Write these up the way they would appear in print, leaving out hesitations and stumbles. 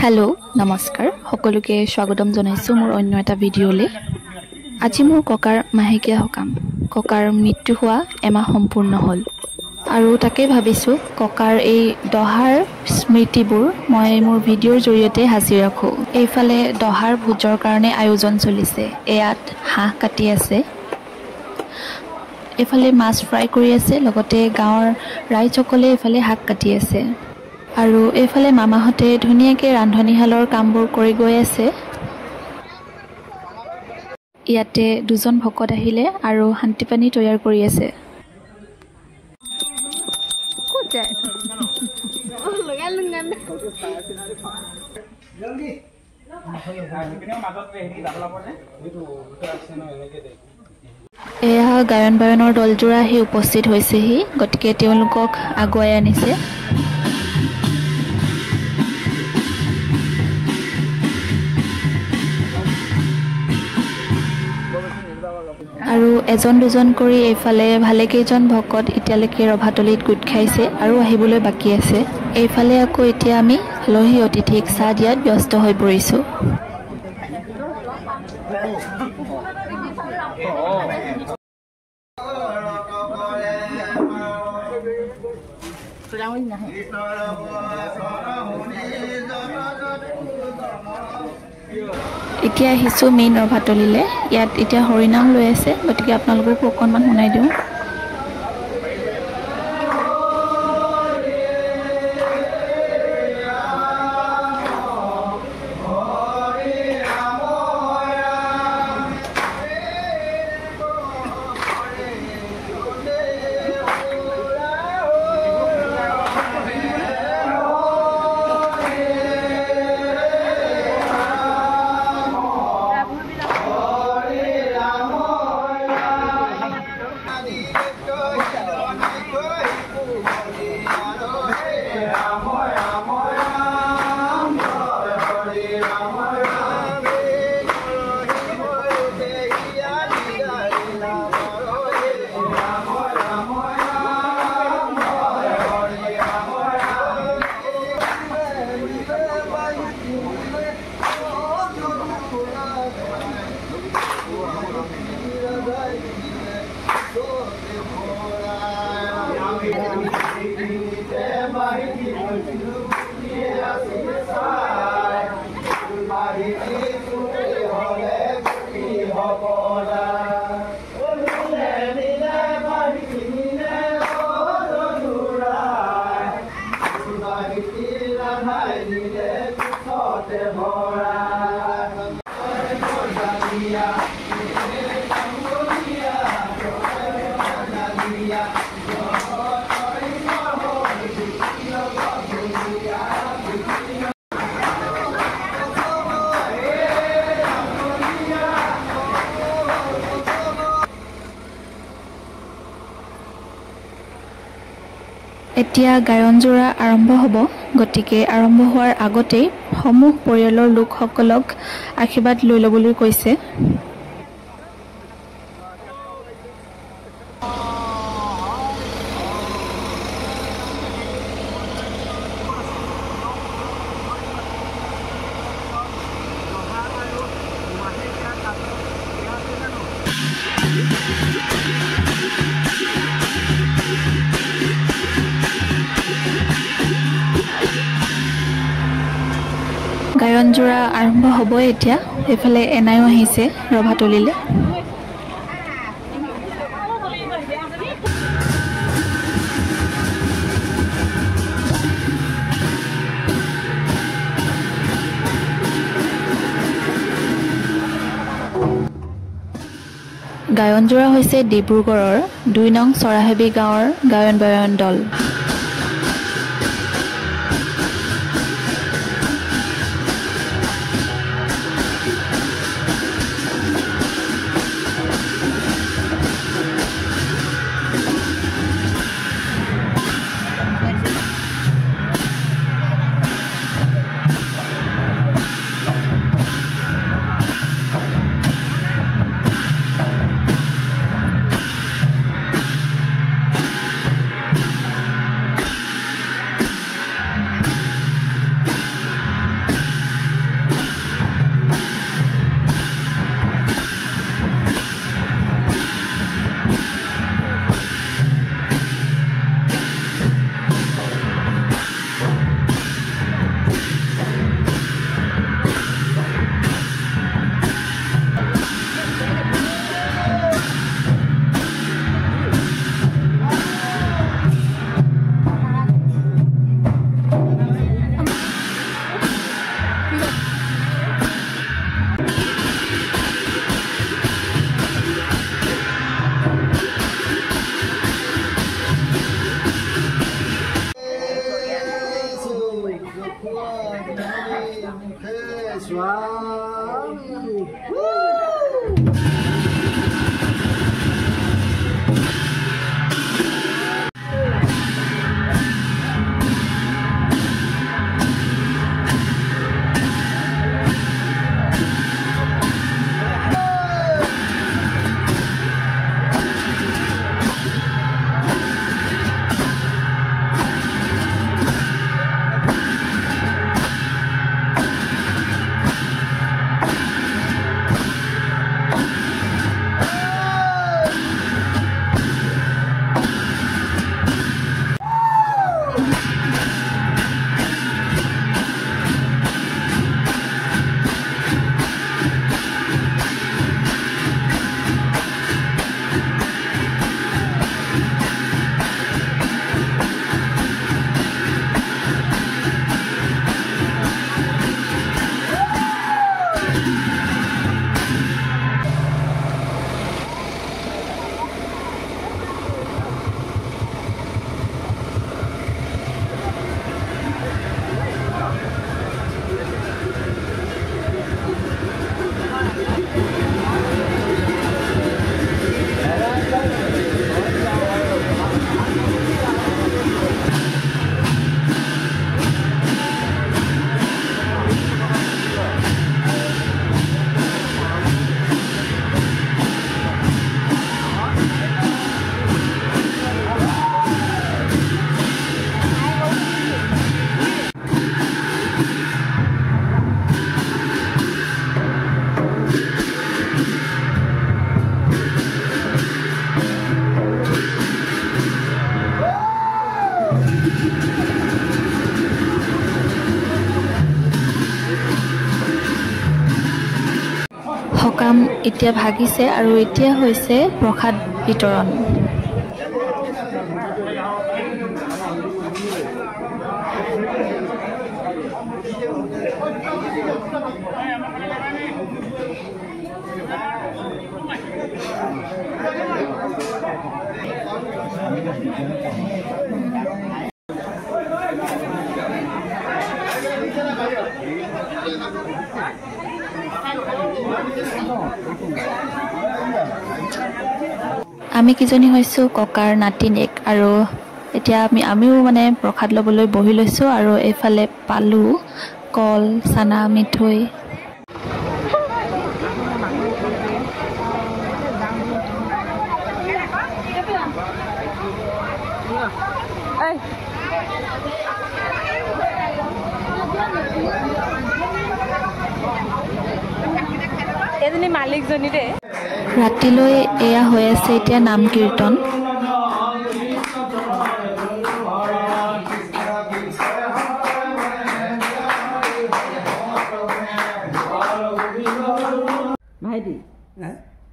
Hello नमस्कार সকলোকে স্বাগতম জনাইছো মোৰ অন্য এটা ভিডিঅ'লে আজি মোৰ ককাৰ মাহেকীয়া হকাম ককাৰ মৃত্যু হোৱা এমাহ সম্পূৰ্ণ হ'ল আৰু তাকে ভাবিছো ককাৰ এই দহাৰ স্মৃতিবোৰ মই মোৰ ভিডিঅ'ৰ জৰিয়তে হাজিৰ ৰাখো এইফালে দহাৰ ভোজৰ কাৰণে আয়োজন চলিছে এয়াত হাঁহ কাটি আছে এফালে মাছ ফ্ৰাই কৰি আছে লগতে গাঁৱৰ ৰাইজসকলে এফালে শাক কাটি আছে আৰু এইফালে মামাহতে ধুনিয়াকে ৰান্ধনিহালৰ কামবোৰ কৰি গৈ আছে ইয়াতে দুজন ভকত আহিলে আৰু শান্তি পানী তৈয়াৰ কৰি আছে এয়া গায়ন বায়নৰ দলজোৰা আহি উপস্থিত হৈছেহি গতিকে তেওঁলোকক আগুৱাই আনিছে আৰু এজন দুজন কৰি এইফালে ভালে কেইজন ভকত ইতিয়ালৈকে ৰভাতলিত গোট খাইছে আৰু আহিবলৈ বাকি আছে এইফালে আকৌ এতিয়া আমি আলহী অতিথিক চাহ দিয়াত ব্যস্ত হৈ পৰিছো এতিয়া আহিছো মেইন ৰভাতলিলে ইয়াত এতিয়া হৰিনাম লৈ আছে গতিকে আপোনালোকক অকণমান শুনাই দিওঁ এতিয়া গায়নজোৰা আৰম্ভ হ'ব গতিকে আৰম্ভ হোৱাৰ আগতেই সমূহ পৰিয়ালৰ লোকসকলক আশীৰ্বাদ লৈ ল'বলৈ কৈছে গায়নজোৰা আৰম্ভ হ'ব এতিয়া এফালে এনায়ো আহিছে ৰভাতলিলে গায়নজোৰা হৈছে ডিব্ৰুগড়ৰ ২ নং চৰাহেবি গাঁৱৰ গায়ন বায়ন দল সকাম এতিয়া ভাগিছে আৰু এতিয়া হৈছে প্ৰসাদ বিতৰণ। আমি কিজনী হৈছোঁ ককাৰ নাতিনীক আৰু এতিয়া আমিও মানে প্ৰসাদ ল'বলৈ বহি লৈছোঁ আৰু এইফালে পালো কল চানা মিঠৈ। ৰাতিলৈ এয়া হৈ আছে এতিয়া নাম কীৰ্তন।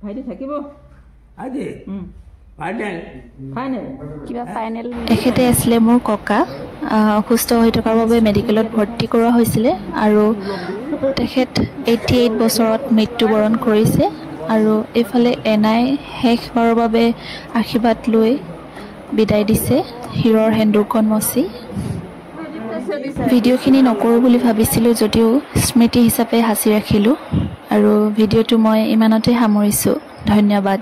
ভাইটি থাকিব এখেতে আছিলে মোৰ ককা, অসুস্থ হৈ থকাৰ বাবে মেডিকেলত ভৰ্তি কৰোৱা হৈছিলে আৰু তেখেত 88 বছৰত মৃত্যুবৰণ কৰিছে। আৰু এইফালে এনাই শেষ হোৱাৰ বাবে আশীৰ্বাদ লৈ বিদায় দিছে শিৰৰ সেন্দুৰখন মচি। ভিডিঅ'খিনি নকৰোঁ বুলি ভাবিছিলোঁ যদিও স্মৃতি হিচাপে সাঁচি ৰাখিলোঁ আৰু ভিডিঅ'টো মই ইমানতে সামৰিছোঁ। ধন্যবাদ।